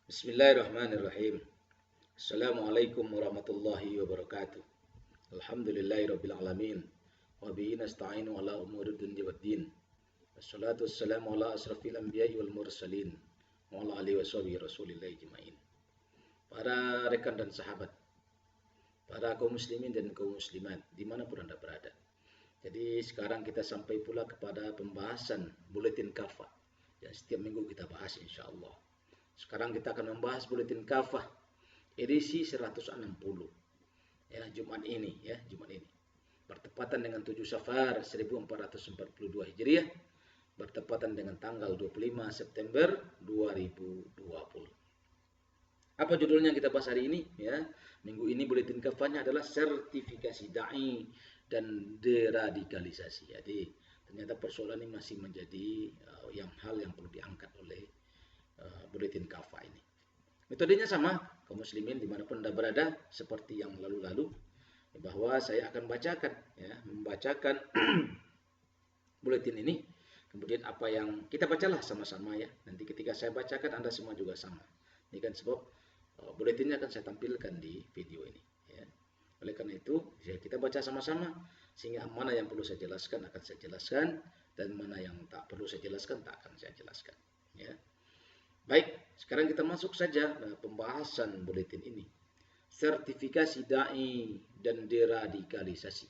Bismillahirrahmanirrahim. Assalamualaikum warahmatullahi wabarakatuh. Alhamdulillahirabbil alamin. Wa bihi nasta'inu ala umuri dunya waddin. Wassalatu wassalamu ala asrafil anbiya'i wal mursalin wa ala alihi washabihi rasulillahi ajmain. Para rekan dan sahabat, para kaum muslimin dan kaum muslimat dimanapun Anda berada. Jadi sekarang kita sampai pula kepada pembahasan buletin kafah yang setiap minggu kita bahas insyaallah. Sekarang kita akan membahas buletin kafah edisi 160 ya, Jumat ini. Bertepatan dengan 7 Safar 1442 Hijriah, bertepatan dengan tanggal 25 September 2020. Apa judulnya kita bahas hari ini ya? Minggu ini buletin kafahnya adalah sertifikasi dai dan deradikalisasi. Jadi ternyata persoalan ini masih menjadi hal yang perlu diangkat oleh buletin kafah ini. Metodenya sama, kaum muslimin dimanapun Anda berada, seperti yang lalu-lalu, bahwa saya akan membacakan buletin ini. Kemudian apa yang kita bacalah sama-sama ya. Nanti ketika saya bacakan Anda semua juga sama. Ini kan sebab buletinnya akan saya tampilkan di video ini. Ya. Oleh karena itu kita baca sama-sama, sehingga mana yang perlu saya jelaskan akan saya jelaskan, dan mana yang tak perlu saya jelaskan tak akan saya jelaskan. Ya. Baik, sekarang kita masuk saja pembahasan buletin ini. Sertifikasi dai dan deradikalisasi.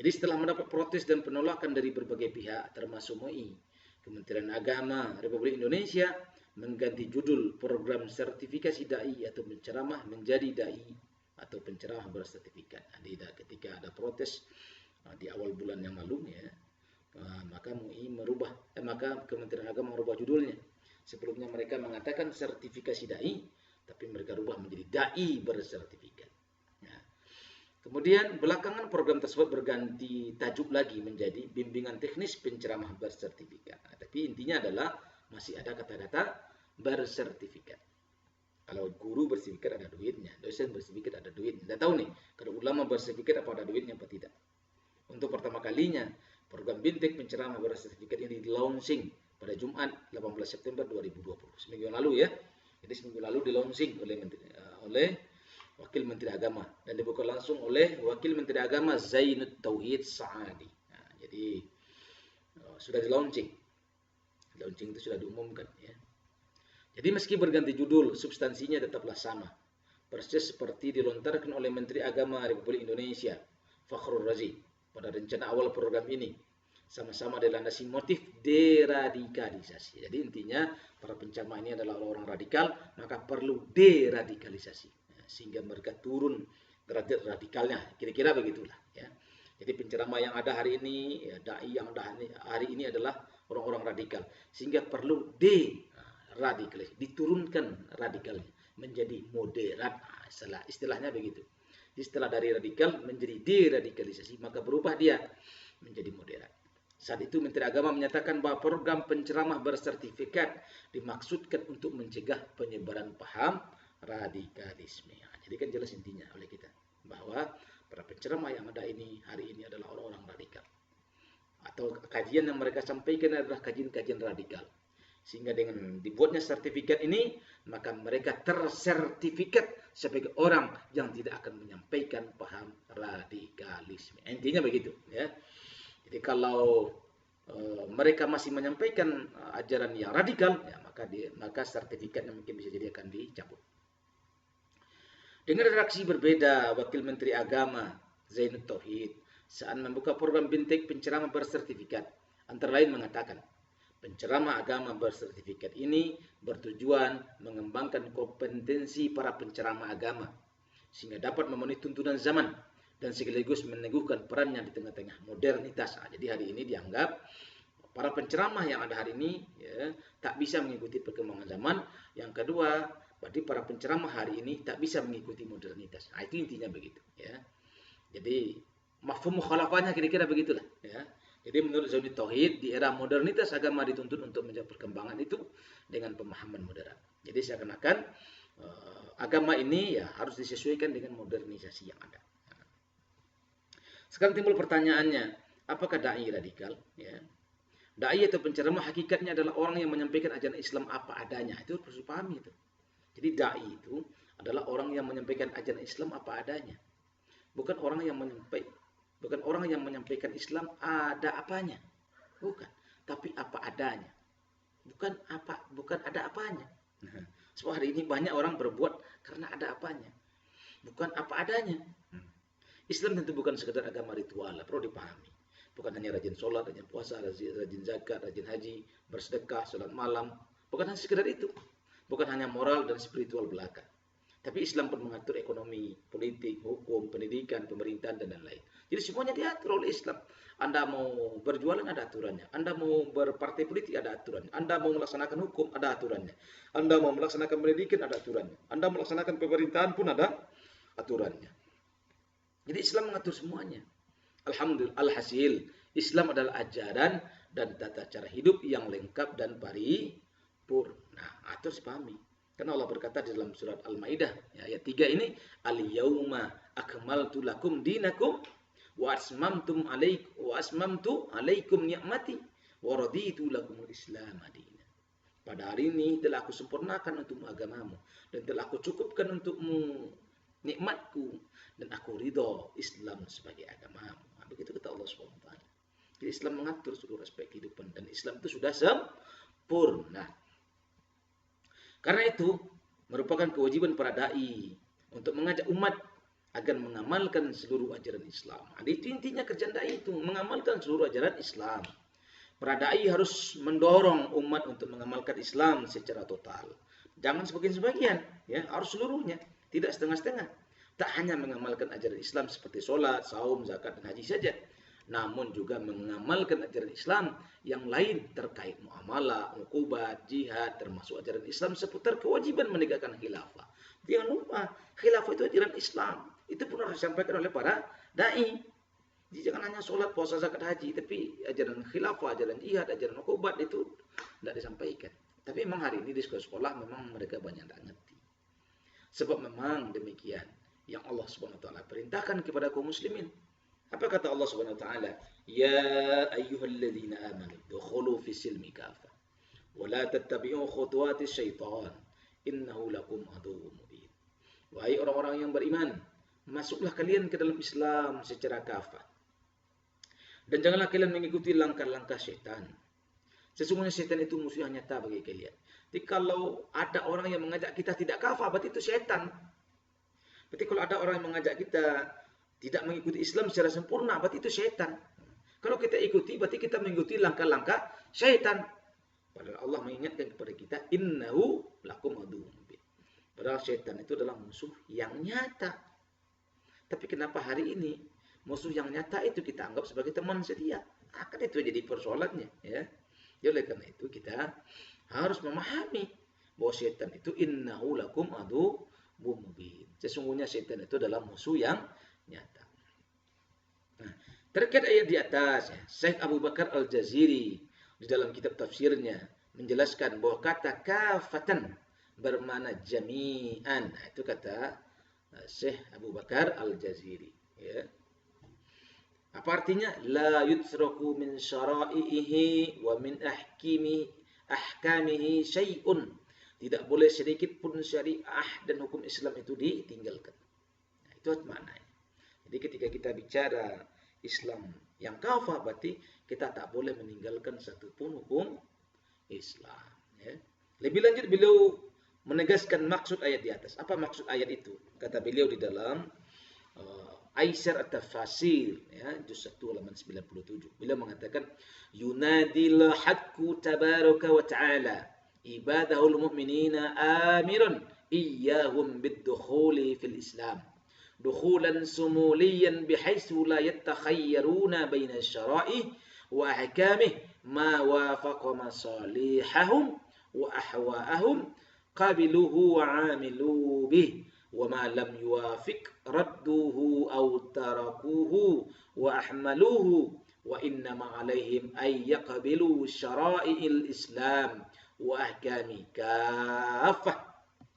Jadi setelah mendapat protes dan penolakan dari berbagai pihak, termasuk MUI, Kementerian Agama Republik Indonesia mengganti judul program sertifikasi dai atau penceramah menjadi dai atau penceramah bersertifikat. Jadi ketika ada protes di awal bulan yang lalu ya, maka MUI maka Kementerian Agama merubah judulnya. Sebelumnya mereka mengatakan sertifikasi dai, tapi mereka rubah menjadi dai bersertifikat. Ya. Kemudian belakangan program tersebut berganti tajuk lagi menjadi bimbingan teknis penceramah bersertifikat. Nah, tapi intinya adalah masih ada kata-kata bersertifikat. Kalau guru bersertifikat ada duitnya, dosen bersertifikat ada duitnya. Tidak tahu nih, kalau ulama bersertifikat apa ada duitnya apa tidak. Untuk pertama kalinya program bintek penceramah bersertifikat ini di-launching pada Jumat 18 September 2020. Seminggu yang lalu ya. Jadi seminggu lalu di-launching oleh Wakil Menteri Agama dan dibuka langsung oleh Wakil Menteri Agama Zainud Tauhid Saadi. Nah, jadi sudah di-launching. Launching itu sudah diumumkan ya. Jadi meski berganti judul, substansinya tetaplah sama. Persis seperti dilontarkan oleh Menteri Agama Republik Indonesia, Fakhrul Razi, pada rencana awal program ini. Sama-sama dilandasi motif deradikalisasi. Jadi intinya para penceramah ini adalah orang radikal, maka perlu deradikalisasi. Sehingga mereka turun derajat radikalnya. Kira-kira begitulah. Ya. Jadi penceramah yang ada hari ini, ya, dai yang ada hari ini adalah orang-orang radikal. Sehingga perlu deradikalisasi. Diturunkan radikalnya menjadi moderat. Istilahnya begitu. Jadi setelah dari radikal menjadi deradikalisasi, maka berubah dia menjadi moderat. Saat itu Menteri Agama menyatakan bahwa program penceramah bersertifikat dimaksudkan untuk mencegah penyebaran paham radikalisme. Jadi kan jelas intinya oleh kita bahwa para penceramah yang ada ini hari ini adalah orang-orang radikal. Atau kajian yang mereka sampaikan adalah kajian-kajian radikal. Sehingga dengan dibuatnya sertifikat ini, maka mereka tersertifikat sebagai orang yang tidak akan menyampaikan paham radikalisme. Intinya begitu ya. Jadi kalau mereka masih menyampaikan ajaran yang radikal, ya, maka sertifikatnya mungkin bisa jadi akan dicabut. Dengan reaksi berbeda, Wakil Menteri Agama Zainud Tauhid saat membuka program bintek penceramah bersertifikat, antara lain mengatakan, penceramah agama bersertifikat ini bertujuan mengembangkan kompetensi para penceramah agama sehingga dapat memenuhi tuntunan zaman dan sekaligus meneguhkan perannya di tengah-tengah modernitas. Nah, jadi hari ini dianggap para penceramah yang ada hari ini ya, tak bisa mengikuti perkembangan zaman. Yang kedua, berarti para penceramah hari ini tak bisa mengikuti modernitas. Nah, itu intinya begitu. Ya. Jadi mafhum mukhalafahnya kira-kira begitulah. Ya. Jadi menurut Zainud Tauhid di era modernitas agama dituntut untuk menjaga perkembangan itu dengan pemahaman moderat. Jadi seakan-akan agama ini ya harus disesuaikan dengan modernisasi yang ada. Sekarang timbul pertanyaannya, apakah dai radikal? Ya. Dai atau penceramah hakikatnya adalah orang yang menyampaikan ajaran Islam apa adanya. Itu harus dipahami itu. Jadi dai itu adalah orang yang menyampaikan ajaran Islam apa adanya. Bukan orang yang menyampaikan Islam ada apanya. Bukan, tapi apa adanya. Bukan ada apanya. Nah, sebab hari ini banyak orang berbuat karena ada apanya, bukan apa adanya. Islam tentu bukan sekedar agama ritual, perlu dipahami. Bukan hanya rajin sholat, rajin puasa, rajin zakat, rajin haji, bersedekah, sholat malam. Bukan hanya sekedar itu. Bukan hanya moral dan spiritual belaka. Tapi Islam pun mengatur ekonomi, politik, hukum, pendidikan, pemerintahan, dan lain-lain. Jadi semuanya diatur oleh Islam. Anda mau berjualan, ada aturannya. Anda mau berpartai politik, ada aturannya. Anda mau melaksanakan hukum, ada aturannya. Anda mau melaksanakan pendidikan, ada aturannya. Anda melaksanakan pemerintahan pun ada aturannya. Jadi Islam mengatur semuanya. Alhamdulillah, alhasil, Islam adalah ajaran dan tata cara hidup yang lengkap dan paripurna. Atau dipahami. Karena Allah berkata di dalam surat Al-Maidah, ya, ayat 3 ini, Al-yauma akmaltu lakum dinakum wa asmamtu alaikum ni'mati wa raditu lakumul Islam madina. Pada hari ini telah aku sempurnakan untukmu agamamu dan telah aku cukupkan untukmu nikmatku dan aku ridho Islam sebagai agamamu. Nah, begitu kata Allah SWT. Jadi Islam mengatur seluruh aspek kehidupan dan Islam itu sudah sempurna. Karena itu merupakan kewajiban para dai untuk mengajak umat agar mengamalkan seluruh ajaran Islam. Nah, itu intinya kerjaan dai itu, mengamalkan seluruh ajaran Islam. Para dai harus mendorong umat untuk mengamalkan Islam secara total. Jangan sebagian-sebagian, ya, harus seluruhnya, tidak setengah-setengah. Tak hanya mengamalkan ajaran Islam seperti sholat, saum, zakat, dan haji saja, namun juga mengamalkan ajaran Islam yang lain terkait muamalah, uqubat, jihad, termasuk ajaran Islam seputar kewajiban menegakkan khilafah. Jangan lupa, khilafah itu ajaran Islam. Itu pun harus disampaikan oleh para dai. Jadi jangan hanya sholat, puasa, zakat, haji, tapi ajaran khilafah, ajaran jihad, ajaran uqubat itu tidak disampaikan. Tapi memang hari ini di sekolah memang mereka banyak tidak ngerti. Sebab memang demikian yang Allah SWT perintahkan kepada kaum muslimin. Apa kata Allah Subhanahu wa taala? Ya ayyuhalladzina amanu dukhulu fis silmi kafah wa la tattabi'u khutuwatis syaitan innahu lakum aduwwun mubin. Wahai orang-orang yang beriman, masuklah kalian ke dalam Islam secara kafah. Dan janganlah kalian mengikuti langkah-langkah syaitan. Sesungguhnya syaitan itu musuh yang nyata bagi kalian. Jadi kalau ada orang yang mengajak kita tidak kafah, berarti itu syaitan. Berarti kalau ada orang yang mengajak kita tidak mengikuti Islam secara sempurna, berarti itu syaitan. Kalau kita ikuti, berarti kita mengikuti langkah-langkah syaitan. Padahal Allah mengingatkan kepada kita, innahu lakum aduwwun mubin. Padahal syaitan itu adalah musuh yang nyata. Tapi kenapa hari ini musuh yang nyata itu kita anggap sebagai teman setia? Akan itu jadi persoalannya, ya. Oleh karena itu kita harus memahami bahwa syaitan itu innahu lakum aduwwun mubin. Sesungguhnya syaitan itu adalah musuh yang nyata. Nah, terkait ayat di atas, Syekh Abu Bakar Al-Jaziri di dalam kitab tafsirnya menjelaskan bahwa kata kafatan bermakna jami'an. Nah, itu kata Syekh Abu Bakar Al-Jaziri, ya. Apa artinya? La yutraku min syara'ihi wa min ahkamihi syai'un. Tidak boleh sedikit pun syariah dan hukum Islam itu ditinggalkan. Nah, itu maknanya. Jadi ketika kita bicara Islam yang kafah, berarti kita tak boleh meninggalkan satupun hukum Islam. Ya. Lebih lanjut beliau menegaskan maksud ayat di atas. Apa maksud ayat itu? Kata beliau di dalam Aisar At-Tafasir, ya, juz 1 halaman 97. Beliau mengatakan, Yunadil haqqu tabaraka wa ta'ala ibadahul mu'minina amirun iyyahum bid-dukhuli fil Islam. دخولا سموليا بحيث لا يتخيرون بين الشرائع وأحكامه ما وافق مصالحهم وأحواءهم قبلوه وعاملوا به وما لم يوافق ردوه أو تركوه وأحملوه وإنما عليهم أن يقبلوا شرائع الإسلام وأحكامه كافة.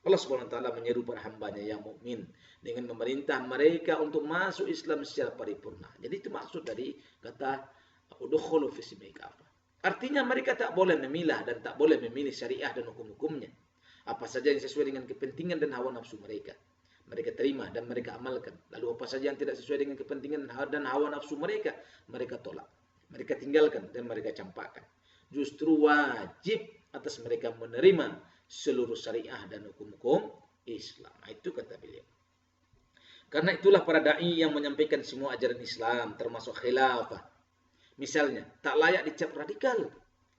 Allah Subhanahu wa taala menyeru para hambanya yang mukmin dengan memerintah mereka untuk masuk Islam secara paripurna. Jadi itu maksud dari kata udkhulu fis silmi kafah. Artinya mereka tak boleh memilah dan tak boleh memilih syariah dan hukum-hukumnya. Apa saja yang sesuai dengan kepentingan dan hawa nafsu mereka, mereka terima dan mereka amalkan. Lalu apa saja yang tidak sesuai dengan kepentingan dan hawa nafsu mereka, mereka tolak, mereka tinggalkan dan mereka campakkan. Justru wajib atas mereka menerima seluruh syariah dan hukum-hukum Islam. Itu kata beliau. Karena itulah para da'i yang menyampaikan semua ajaran Islam termasuk khilafah, misalnya, tak layak dicap radikal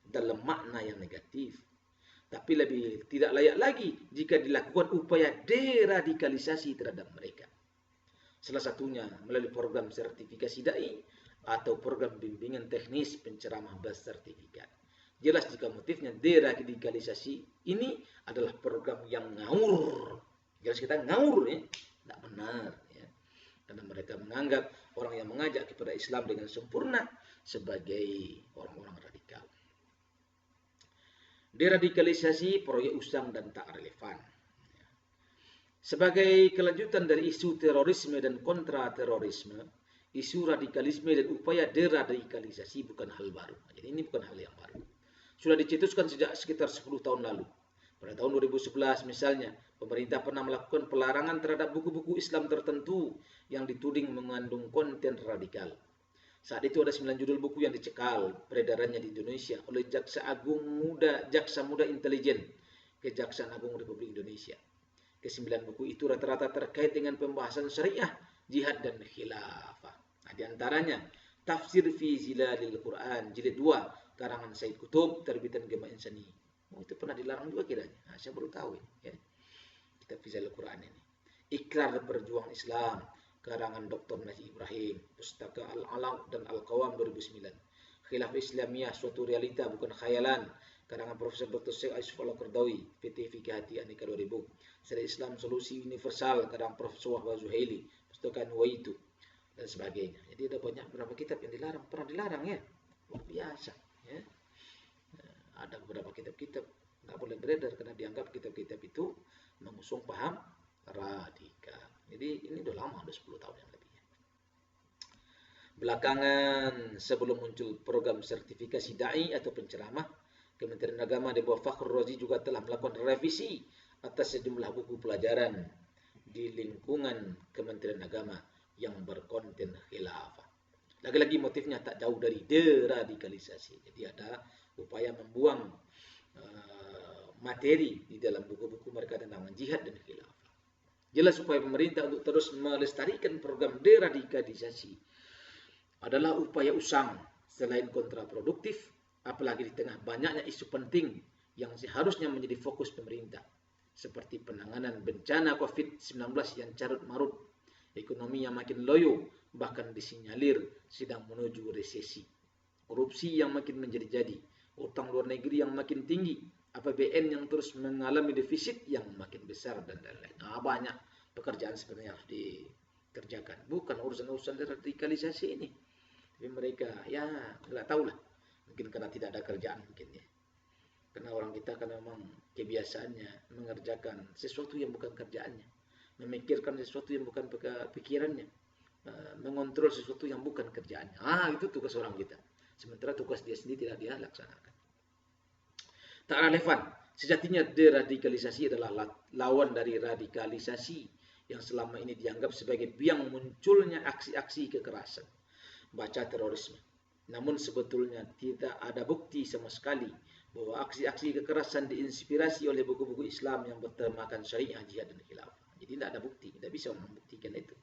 dalam makna yang negatif. Tapi lebih tidak layak lagi jika dilakukan upaya deradikalisasi terhadap mereka. Salah satunya melalui program sertifikasi da'i atau program bimbingan teknis penceramah bersertifikat. Jelas jika motifnya deradikalisasi ini adalah program yang ngawur. Jelas kita ngawur ya, tidak benar ya. Karena mereka menganggap orang yang mengajak kepada Islam dengan sempurna sebagai orang-orang radikal. Deradikalisasi proyek usang dan tak relevan. Sebagai kelanjutan dari isu terorisme dan kontra-terorisme, isu radikalisme dan upaya deradikalisasi bukan hal baru. Jadi ini bukan hal yang baru. Sudah dicetuskan sejak sekitar 10 tahun lalu. Pada tahun 2011 misalnya, pemerintah pernah melakukan pelarangan terhadap buku-buku Islam tertentu yang dituding mengandung konten radikal. Saat itu ada 9 judul buku yang dicekal peredarannya di Indonesia oleh Jaksa Muda Intelijen Kejaksaan Agung Republik Indonesia. Ke-9 buku itu rata-rata terkait dengan pembahasan syariah, jihad dan khilafah. Nah, di antaranya Tafsir fi Zilalil Quran jilid 2 karangan Said Kutub terbitan Gema Insani. Itu pernah dilarang juga kiranya. Nah, saya baru tahu ini ya. Kitab fi Zilalil Quran ini. Ikrar Berjuang Islam karangan Dr. Najib Ibrahim, Pustaka Al-Alam dan Al-Qawam 2009. Khilaf Islamiyah suatu realita bukan khayalan karangan Profesor Dr. Syekh Yusuf Al-Qardawi, PT Fikih Hati Aneka 2000. Syariat Islam Solusi Universal karangan Profesor Wahbah Zuhaili, Pustaka Nuwaitu dan sebagainya. Jadi ada banyak beberapa kitab yang dilarang, pernah dilarang ya. Luar biasa ya. Ada beberapa kitab-kitab nggak boleh beredar karena dianggap kitab-kitab itu mengusung paham radikal. Jadi ini udah lama, udah 10 tahun yang lebih. Belakangan sebelum muncul program sertifikasi da'i atau penceramah, Kementerian Agama di bawah Fakhrul Razi juga telah melakukan revisi atas sejumlah buku pelajaran di lingkungan Kementerian Agama yang berkonten khilafah. Lagi-lagi motifnya tak jauh dari deradikalisasi. Jadi ada upaya membuang materi di dalam buku-buku mereka tentang jihad dan khilafah. Jelas upaya pemerintah untuk terus melestarikan program deradikalisasi adalah upaya usang selain kontraproduktif, apalagi di tengah banyaknya isu penting yang seharusnya menjadi fokus pemerintah, seperti penanganan bencana COVID-19 yang carut marut, ekonomi yang makin loyo, bahkan disinyalir sedang menuju resesi, korupsi yang makin menjadi-jadi, utang luar negeri yang makin tinggi, APBN yang terus mengalami defisit yang makin besar dan lain-lain. Nah, banyak pekerjaan sebenarnya harus dikerjakan. Bukan urusan-urusan radikalisasi ini. Tapi mereka ya nggak tahu lah. Mungkin karena tidak ada kerjaan mungkin ya. Karena orang kita kan memang kebiasaannya mengerjakan sesuatu yang bukan kerjaannya. Memikirkan sesuatu yang bukan pikirannya. Mengontrol sesuatu yang bukan kerjaannya. Itu tugas orang kita. Sementara tugas dia sendiri tidak dia laksanakan. Tak relevan. Sejatinya deradikalisasi adalah lawan dari radikalisasi yang selama ini dianggap sebagai biang munculnya aksi-aksi kekerasan. Baca terorisme. Namun sebetulnya tidak ada bukti sama sekali bahwa aksi-aksi kekerasan diinspirasi oleh buku-buku Islam yang bertemakan syariah, jihad dan khilafah. Jadi tidak ada bukti, tidak bisa membuktikan itu.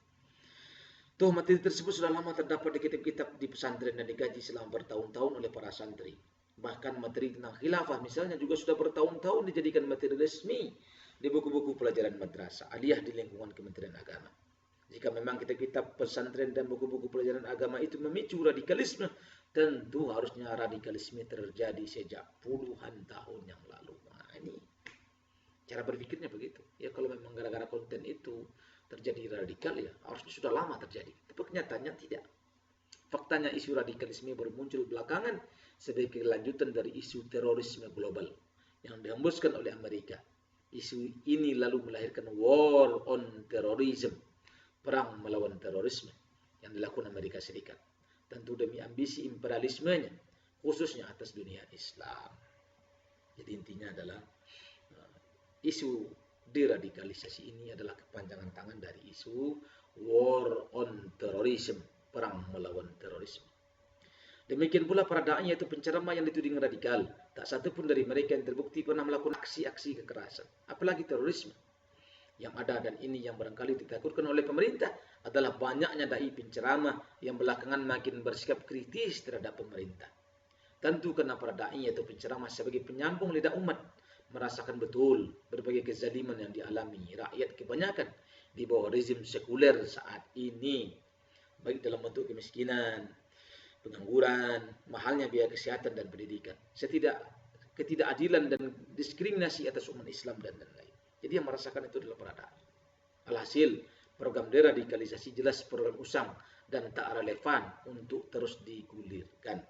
Toh materi tersebut sudah lama terdapat di kitab-kitab di pesantren dan digaji selama bertahun-tahun oleh para santri. Bahkan materi tentang khilafah misalnya juga sudah bertahun-tahun dijadikan materi resmi di buku-buku pelajaran madrasah aliyah di lingkungan Kementerian Agama. Jika memang kitab-kitab pesantren dan buku-buku pelajaran agama itu memicu radikalisme, tentu harusnya radikalisme terjadi sejak puluhan tahun yang lalu. Nah, ini cara berpikirnya begitu. Ya kalau memang gara-gara konten itu terjadi radikal ya harusnya sudah lama terjadi. Tapi kenyataannya tidak. Faktanya isu radikalisme baru muncul belakangan sebagai kelanjutan dari isu terorisme global yang dihembuskan oleh Amerika. Isu ini lalu melahirkan War on Terrorism, perang melawan terorisme yang dilakukan Amerika Serikat. Tentu demi ambisi imperialismenya, khususnya atas dunia Islam. Jadi intinya adalah isu deradikalisasi ini adalah kepanjangan tangan dari isu war on terrorism, perang melawan terorisme. Demikian pula para dai yaitu penceramah yang dituding radikal, tak satu pun dari mereka yang terbukti pernah melakukan aksi-aksi kekerasan, apalagi terorisme. Yang ada dan ini yang barangkali ditakutkan oleh pemerintah adalah banyaknya dai penceramah yang belakangan makin bersikap kritis terhadap pemerintah. Tentu karena para dai yaitu penceramah sebagai penyambung lidah umat merasakan betul berbagai kezaliman yang dialami rakyat kebanyakan di bawah rezim sekuler saat ini, baik dalam bentuk kemiskinan, pengangguran, mahalnya biaya kesehatan dan pendidikan, ketidakadilan dan diskriminasi atas umat Islam dan lain-lain. Jadi yang merasakan itu adalah para dai. Alhasil, program deradikalisasi jelas program usang dan tak relevan untuk terus digulirkan,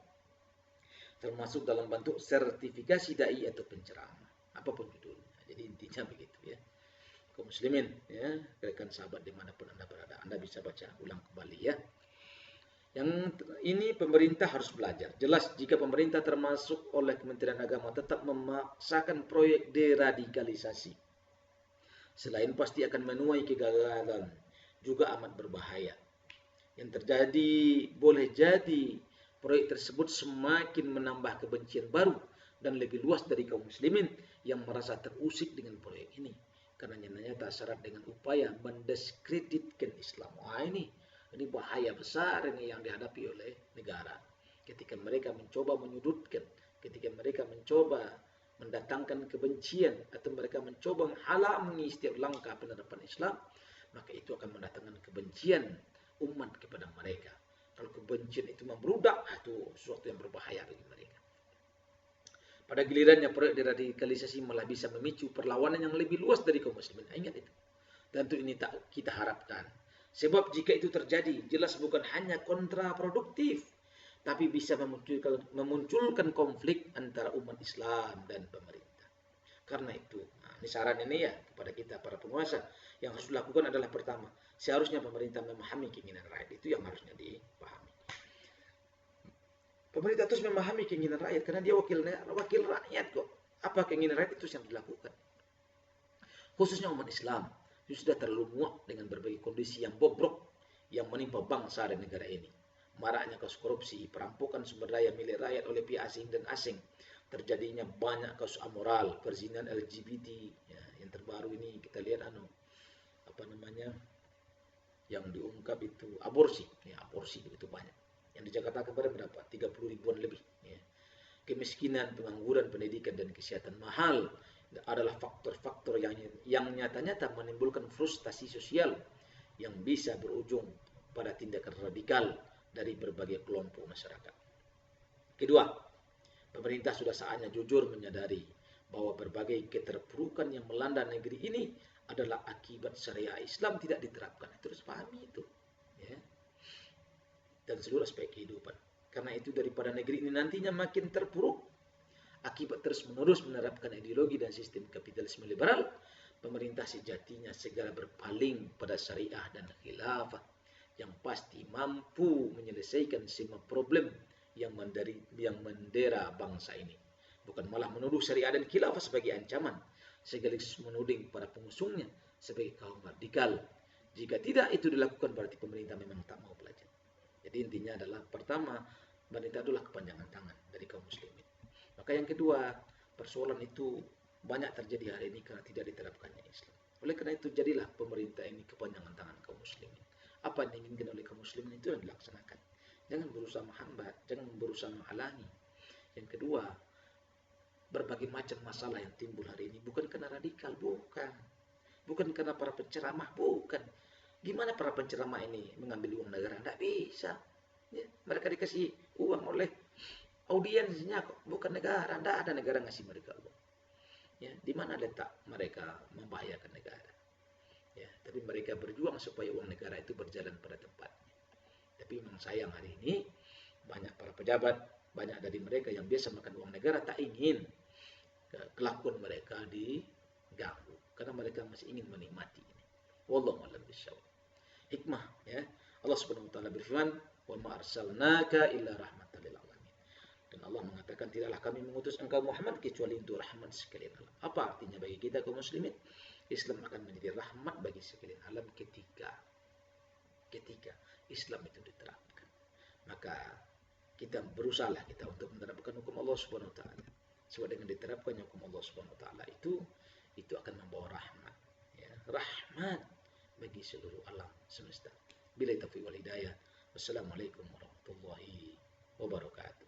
termasuk dalam bentuk sertifikasi dai atau penceramah, apapun judulnya. Jadi intinya begitu ya. Kaum muslimin ya, rekan sahabat dimanapun Anda berada, Anda bisa baca ulang kembali ya. Yang ini pemerintah harus belajar. Jelas jika pemerintah termasuk oleh Kementerian Agama tetap memaksakan proyek deradikalisasi, selain pasti akan menuai kegagalan, juga amat berbahaya. Yang terjadi boleh jadi proyek tersebut semakin menambah kebencian baru dan lebih luas dari kaum muslimin yang merasa terusik dengan proyek ini, karena nyata syarat dengan upaya mendiskreditkan Islam. Wah, ini bahaya besar ini yang dihadapi oleh negara. Ketika mereka mencoba menyudutkan, ketika mereka mencoba mendatangkan kebencian, atau mereka mencoba menghalangi setiap langkah penerapan Islam, maka itu akan mendatangkan kebencian umat kepada mereka. Kalau kebencian itu membludak, itu sesuatu yang berbahaya bagi mereka. Pada gilirannya proyek deradikalisasi malah bisa memicu perlawanan yang lebih luas dari kaum muslimin. Ingat itu. Tentu ini tak kita harapkan. Sebab jika itu terjadi, jelas bukan hanya kontraproduktif, tapi bisa memunculkan konflik antara umat Islam dan pemerintah. Karena itu, ini saran ini ya kepada kita para penguasa, yang harus dilakukan adalah pertama, seharusnya pemerintah memahami keinginan rakyat, itu yang harusnya dipahami. Pemerintah terus memahami keinginan rakyat karena dia wakil rakyat kok. Apa keinginan rakyat itu yang dilakukan. Khususnya umat Islam sudah terlalu muak dengan berbagai kondisi yang bobrok yang menimpa bangsa dan negara ini. Maraknya kasus korupsi, perampokan sumber daya milik rakyat oleh pihak asing dan asing, terjadinya banyak kasus amoral, perzinahan LGBT, ya, yang terbaru ini kita lihat yang diungkap itu aborsi, ya, aborsi begitu banyak. Yang di Jakarta kemarin berapa? 30 ribuan lebih. Ya. Kemiskinan, pengangguran, pendidikan dan kesehatan mahal adalah faktor-faktor yang nyata-nyata menimbulkan frustasi sosial yang bisa berujung pada tindakan radikal dari berbagai kelompok masyarakat. Kedua, pemerintah sudah saatnya jujur menyadari bahwa berbagai keterpurukan yang melanda negeri ini adalah akibat syariah Islam tidak diterapkan. Terus pahami itu. Ya. Dan seluruh aspek kehidupan. Karena itu daripada negeri ini nantinya makin terpuruk akibat terus-menerus menerapkan ideologi dan sistem kapitalisme liberal, pemerintah sejatinya segera berpaling pada syariah dan khilafah yang pasti mampu menyelesaikan semua problem yang mendera bangsa ini. Bukan malah menuduh syariah dan khilafah sebagai ancaman, sekaligus menuding para pengusungnya sebagai kaum radikal. Jika tidak itu dilakukan berarti pemerintah memang tak mau belajar. Jadi intinya adalah pertama, pemerintah adalah kepanjangan tangan dari kaum muslimin. Maka yang kedua, persoalan itu banyak terjadi hari ini karena tidak diterapkannya Islam. Oleh karena itu jadilah pemerintah ini kepanjangan tangan kaum muslimin. Apa yang diinginkan oleh kaum muslimin itu yang dilaksanakan. Jangan berusaha menghambat, jangan berusaha menghalangi. Yang kedua, berbagai macam masalah yang timbul hari ini bukan karena radikal, bukan. Bukan karena para penceramah, bukan. Gimana para penceramah ini mengambil uang negara? Tidak bisa. Ya, mereka dikasih uang oleh audiensnya kok, bukan negara. Tidak ada negara ngasih mereka uang. Ya, di mana letak mereka membahayakan negara? Ya, tapi mereka berjuang supaya uang negara itu berjalan pada tempatnya. Tapi memang sayang hari ini banyak para pejabat, banyak dari mereka yang biasa makan uang negara tak ingin kelakuan mereka diganggu karena mereka masih ingin menikmati ini. Wallahu a'lam bishawab. Hikmah ya. Allah Subhanahu wa taala berfirman, "Wa ma arsalnaka illa rahmatan lil alamin." Dan Allah mengatakan, tidaklah kami mengutus engkau Muhammad kecuali untuk rahmat sekalian alam. Apa artinya bagi kita kaum muslimin? Islam akan menjadi rahmat bagi sekalian alam ketika Islam itu diterapkan. Maka kita berusahalah kita untuk menerapkan hukum Allah Subhanahu wa taala. Sebab dengan diterapkannya hukum Allah Subhanahu wa taala itu akan membawa rahmat, ya, rahmat bagi seluruh alam semesta. Billahi taufiq wal hidayah. Wassalamualaikum warahmatullahi wabarakatuh.